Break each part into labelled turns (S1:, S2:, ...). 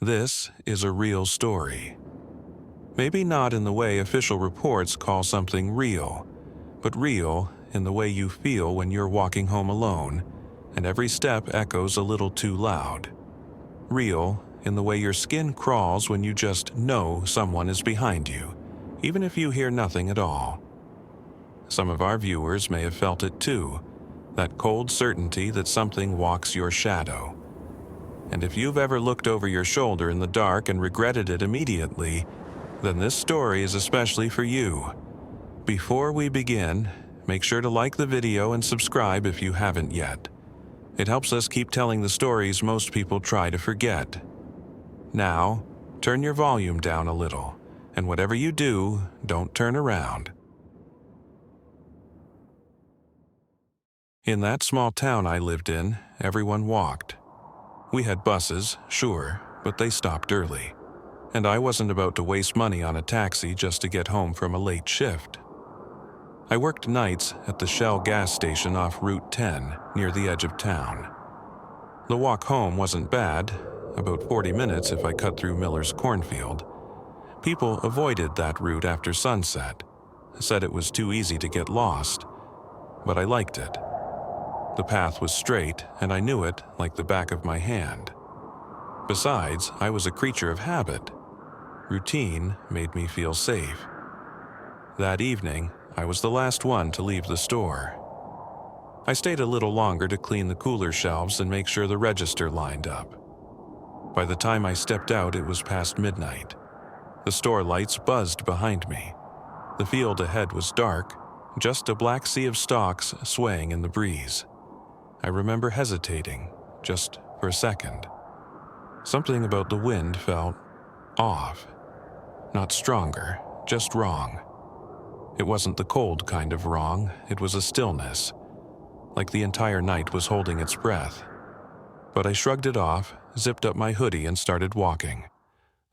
S1: This is a real story. Maybe not in the way official reports call something real, but real in the way you feel when you're walking home alone and every step echoes a little too loud. Real in the way your skin crawls when you just know someone is behind you, even if you hear nothing at all. Some of our viewers may have felt it too, that cold certainty that something walks your shadow. And if you've ever looked over your shoulder in the dark and regretted it immediately, then this story is especially for you. Before we begin, make sure to like the video and subscribe if you haven't yet. It helps us keep telling the stories most people try to forget. Now, turn your volume down a little, and whatever you do, don't turn around. In that small town I lived in, everyone walked. We had buses, sure, but they stopped early. And I wasn't about to waste money on a taxi just to get home from a late shift. I worked nights at the Shell gas station off Route 10, near the edge of town. The walk home wasn't bad, about 40 minutes if I cut through Miller's cornfield. People avoided that route after sunset, said it was too easy to get lost, but I liked it. The path was straight, and I knew it like the back of my hand. Besides, I was a creature of habit. Routine made me feel safe. That evening, I was the last one to leave the store. I stayed a little longer to clean the cooler shelves and make sure the register lined up. By the time I stepped out, it was past midnight. The store lights buzzed behind me. The field ahead was dark, just a black sea of stalks swaying in the breeze. I remember hesitating, just for a second. Something about the wind felt off. Not stronger, just wrong. It wasn't the cold kind of wrong, it was a stillness, like the entire night was holding its breath. But I shrugged it off, zipped up my hoodie and started walking.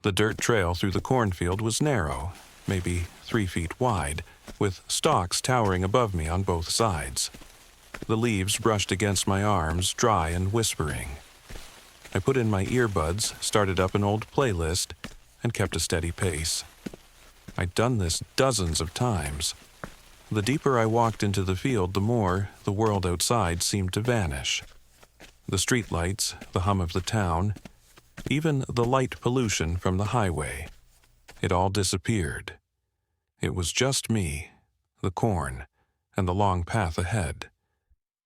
S1: The dirt trail through the cornfield was narrow, maybe 3 feet wide, with stalks towering above me on both sides. The leaves brushed against my arms, dry and whispering. I put in my earbuds, started up an old playlist, and kept a steady pace. I'd done this dozens of times. The deeper I walked into the field, the more the world outside seemed to vanish. The streetlights, the hum of the town, even the light pollution from the highway. It all disappeared. It was just me, the corn, and the long path ahead.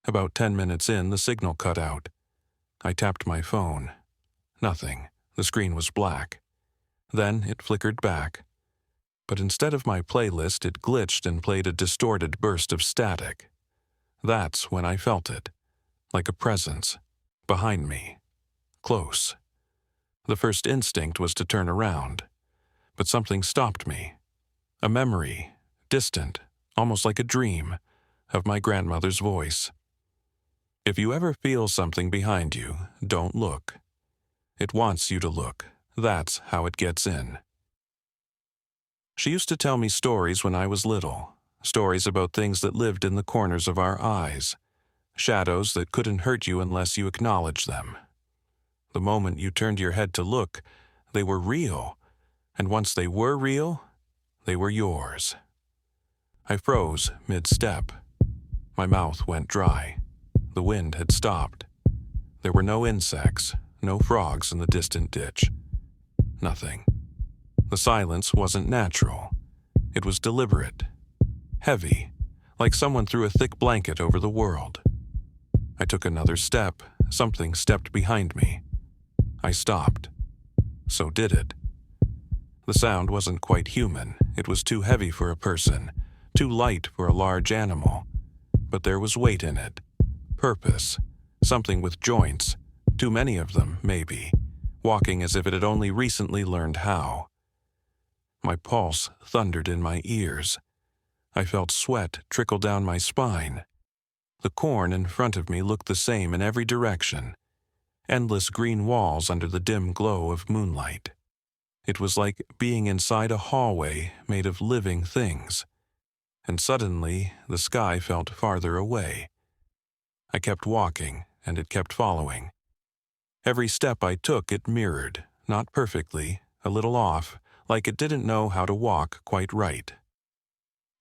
S1: About 10 minutes in, the signal cut out. I tapped my phone. Nothing. The screen was black. Then it flickered back. But instead of my playlist, it glitched and played a distorted burst of static. That's when I felt it, like a presence, behind me, close. The first instinct was to turn around, but something stopped me. A memory, distant, almost like a dream, of my grandmother's voice. If you ever feel something behind you, don't look. It wants you to look. That's how it gets in. She used to tell me stories when I was little, stories about things that lived in the corners of our eyes, shadows that couldn't hurt you unless you acknowledged them. The moment you turned your head to look, they were real, and once they were real, they were yours. I froze mid-step. My mouth went dry. The wind had stopped. There were no insects, no frogs in the distant ditch. Nothing. The silence wasn't natural. It was deliberate. Heavy, like someone threw a thick blanket over the world. I took another step. Something stepped behind me. I stopped. So did it. The sound wasn't quite human. It was too heavy for a person, too light for a large animal. But there was weight in it. Purpose. Something with joints. Too many of them, maybe. Walking as if it had only recently learned how. My pulse thundered in my ears. I felt sweat trickle down my spine. The corn in front of me looked the same in every direction. Endless green walls under the dim glow of moonlight. It was like being inside a hallway made of living things. And suddenly, the sky felt farther away. I kept walking, and it kept following. Every step I took, it mirrored, not perfectly, a little off, like it didn't know how to walk quite right.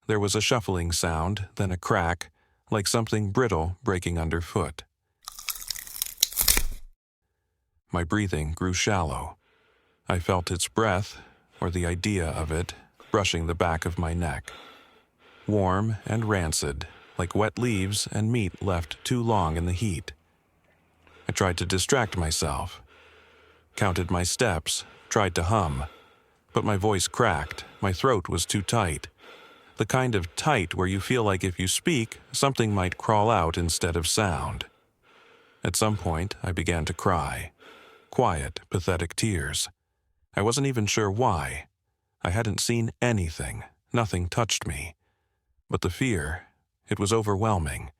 S1: There was a shuffling sound, then a crack, like something brittle breaking underfoot. My breathing grew shallow. I felt its breath, or the idea of it, brushing the back of my neck. Warm and rancid, like wet leaves and meat left too long in the heat. I tried to distract myself, counted my steps, tried to hum, but my voice cracked, my throat was too tight. The kind of tight where you feel like if you speak, something might crawl out instead of sound. At some point, I began to cry. Quiet, pathetic tears. I wasn't even sure why. I hadn't seen anything. Nothing touched me. But the fear, it was overwhelming.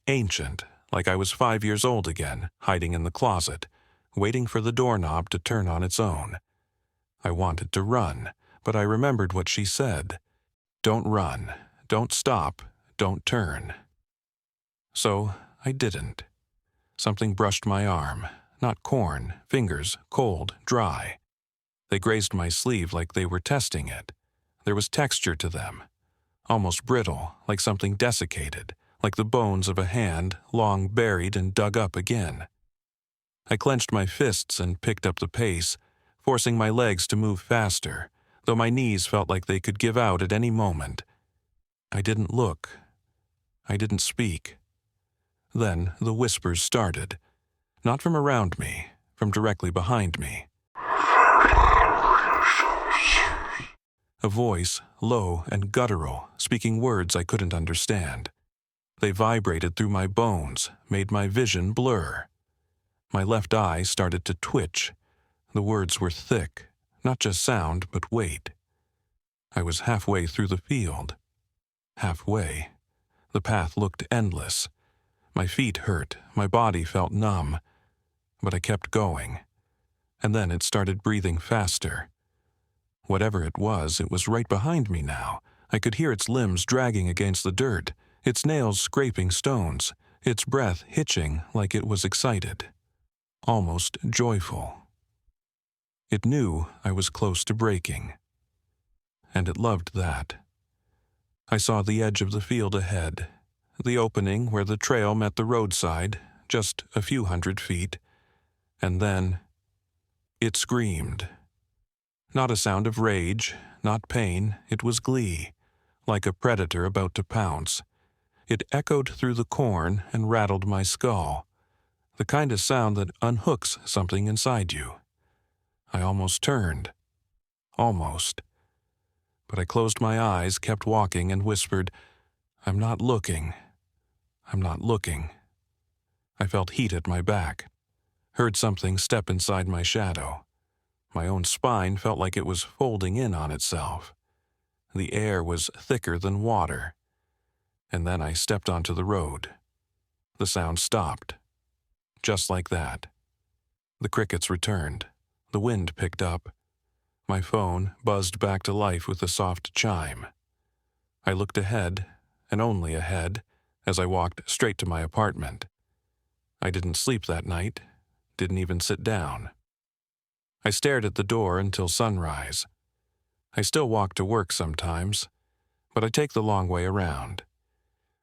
S1: Ancient, like I was 5 years old again, hiding in the closet, waiting for the doorknob to turn on its own. I wanted to run, but I remembered what she said. Don't run, don't stop, don't turn. So I didn't. Something brushed my arm, not corn, fingers, cold, dry. They grazed my sleeve like they were testing it. There was texture to them, almost brittle, like something desiccated, like the bones of a hand long buried and dug up again. I clenched my fists and picked up the pace, forcing my legs to move faster, though my knees felt like they could give out at any moment. I didn't look. I didn't speak. Then the whispers started, not from around me, from directly behind me. A voice, low and guttural, speaking words I couldn't understand. They vibrated through my bones, made my vision blur. My left eye started to twitch. The words were thick, not just sound, but weight. I was halfway through the field. Halfway. The path looked endless. My feet hurt, my body felt numb. But I kept going. And then it started breathing faster. Whatever it was right behind me now. I could hear its limbs dragging against the dirt, its nails scraping stones, its breath hitching like it was excited. Almost joyful. It knew I was close to breaking. And it loved that. I saw the edge of the field ahead, the opening where the trail met the roadside, just a few 100 feet, and then it screamed. Not a sound of rage, not pain, it was glee, like a predator about to pounce. It echoed through the corn and rattled my skull, the kind of sound that unhooks something inside you. I almost turned. Almost. But I closed my eyes, kept walking, and whispered, "I'm not looking. I'm not looking." I felt heat at my back, heard something step inside my shadow. My own spine felt like it was folding in on itself. The air was thicker than water. And then I stepped onto the road. The sound stopped. Just like that. The crickets returned. The wind picked up. My phone buzzed back to life with a soft chime. I looked ahead, and only ahead, as I walked straight to my apartment. I didn't sleep that night, didn't even sit down. I stared at the door until sunrise. I still walk to work sometimes, but I take the long way around,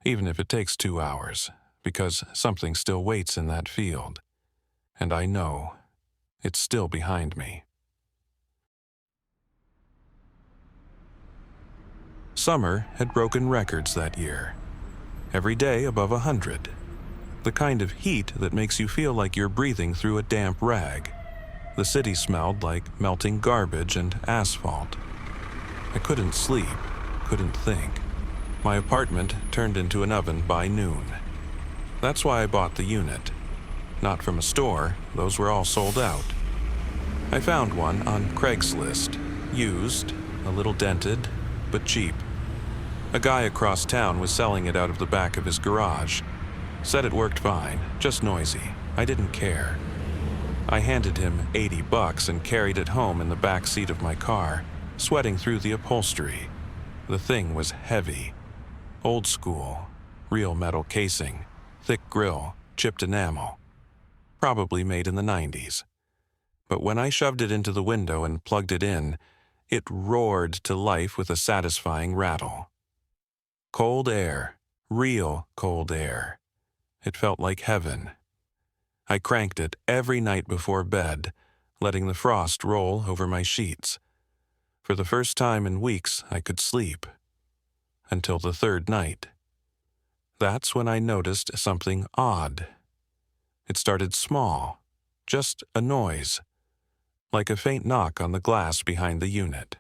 S1: even if it takes 2 hours, because something still waits in that field, and I know it's still behind me. Summer had broken records that year. Every day above 100. The kind of heat that makes you feel like you're breathing through a damp rag. The city smelled like melting garbage and asphalt. I couldn't sleep, couldn't think. My apartment turned into an oven by noon. That's why I bought the unit. Not from a store, those were all sold out. I found one on Craigslist, used, a little dented, but cheap. A guy across town was selling it out of the back of his garage. Said it worked fine, just noisy. I didn't care. I handed him $80 and carried it home in the back seat of my car, sweating through the upholstery. The thing was heavy. Old school, real metal casing, thick grill, chipped enamel. Probably made in the 90s. But when I shoved it into the window and plugged it in, it roared to life with a satisfying rattle. Cold air, real cold air. It felt like heaven. I cranked it every night before bed, letting the frost roll over my sheets. For the first time in weeks, I could sleep. Until the third night. That's when I noticed something odd. It started small, just a noise, like a faint knock on the glass behind the unit.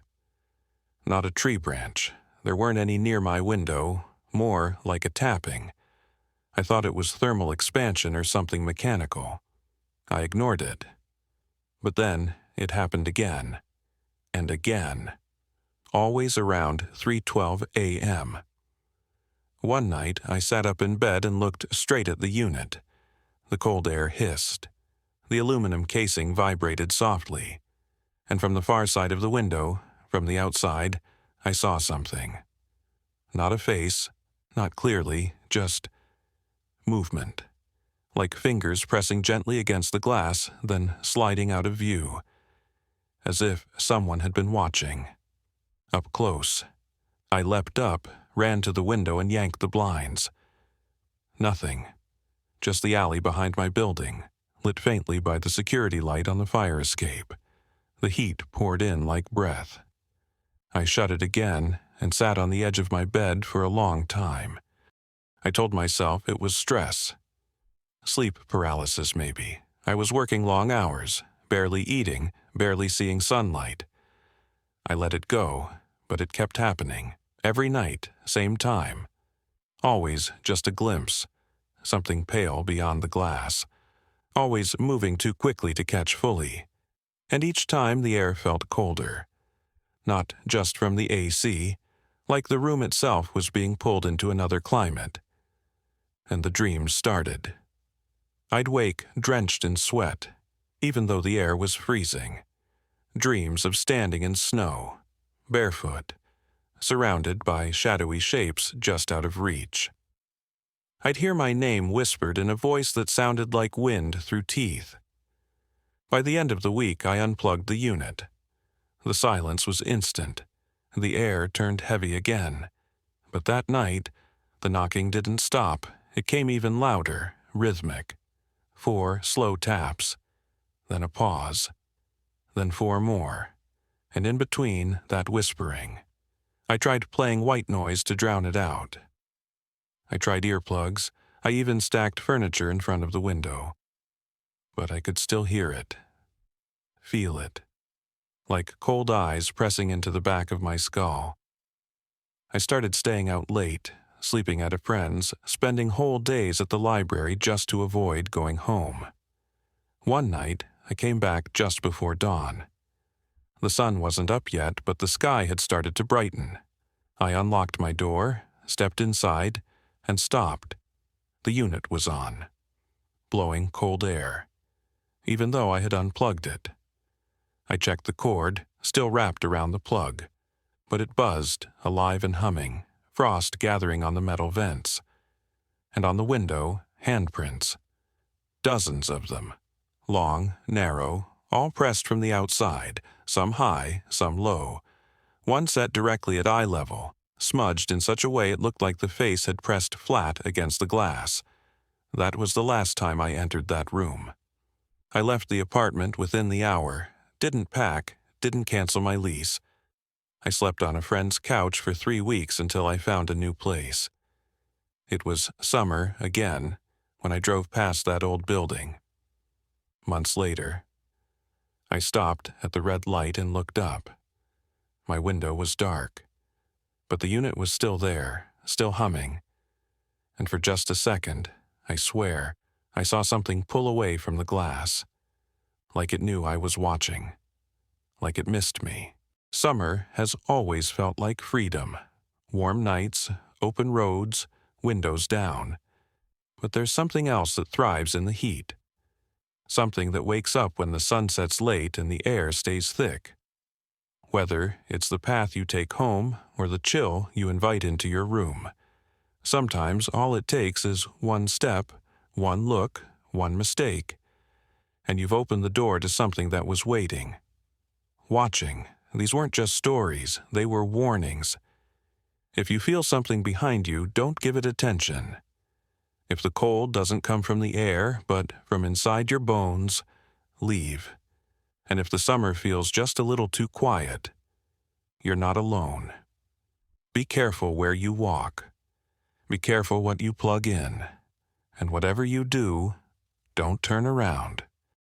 S1: Not a tree branch. There weren't any near my window, more like a tapping. I thought it was thermal expansion or something mechanical. I ignored it. But then it happened again, and again, always around 3:12 a.m. One night I sat up in bed and looked straight at the unit. The cold air hissed. The aluminum casing vibrated softly. And from the far side of the window, from the outside, I saw something. Not a face, not clearly, just movement. Like fingers pressing gently against the glass, then sliding out of view. As if someone had been watching. Up close. I leapt up, ran to the window and yanked the blinds. Nothing. Just the alley behind my building, lit faintly by the security light on the fire escape. The heat poured in like breath. I shut it again and sat on the edge of my bed for a long time. I told myself it was stress. Sleep paralysis, maybe. I was working long hours, barely eating, barely seeing sunlight. I let it go, but it kept happening. Every night, same time. Always just a glimpse. Something pale beyond the glass. Always moving too quickly to catch fully. And each time the air felt colder. Not just from the AC, like the room itself was being pulled into another climate. And the dreams started. I'd wake drenched in sweat, even though the air was freezing. Dreams of standing in snow, barefoot, surrounded by shadowy shapes just out of reach. I'd hear my name whispered in a voice that sounded like wind through teeth. By the end of the week, I unplugged the unit. The silence was instant. The air turned heavy again. But that night, the knocking didn't stop. It came even louder, rhythmic. 4 slow taps, then a pause, then 4 more, and in between, that whispering. I tried playing white noise to drown it out. I tried earplugs. I even stacked furniture in front of the window. But I could still hear it, feel it, like cold eyes pressing into the back of my skull. I started staying out late, sleeping at a friend's, spending whole days at the library just to avoid going home. One night, I came back just before dawn. The sun wasn't up yet, but the sky had started to brighten. I unlocked my door, stepped inside, and stopped. The unit was on, blowing cold air, even though I had unplugged it. I checked the cord, still wrapped around the plug, but it buzzed, alive and humming, frost gathering on the metal vents. And on the window, handprints. Dozens of them. Long, narrow, all pressed from the outside, some high, some low. One set directly at eye level, smudged in such a way it looked like the face had pressed flat against the glass. That was the last time I entered that room. I left the apartment within the hour, didn't pack, didn't cancel my lease. I slept on a friend's couch for 3 weeks until I found a new place. It was summer again when I drove past that old building. Months later, I stopped at the red light and looked up. My window was dark, but the unit was still there, still humming. And for just a second, I swear, I saw something pull away from the glass. Like it knew I was watching. Like it missed me. Summer has always felt like freedom. Warm nights, open roads, windows down. But there's something else that thrives in the heat. Something that wakes up when the sun sets late and the air stays thick. Whether it's the path you take home or the chill you invite into your room. Sometimes all it takes is one step, one look, one mistake. and you've opened the door to something that was waiting. Watching. These weren't just stories, they were warnings. If you feel something behind you, don't give it attention. If the cold doesn't come from the air, but from inside your bones, leave. And if the summer feels just a little too quiet, you're not alone. Be careful where you walk. Be careful what you plug in. And whatever you do, don't turn around.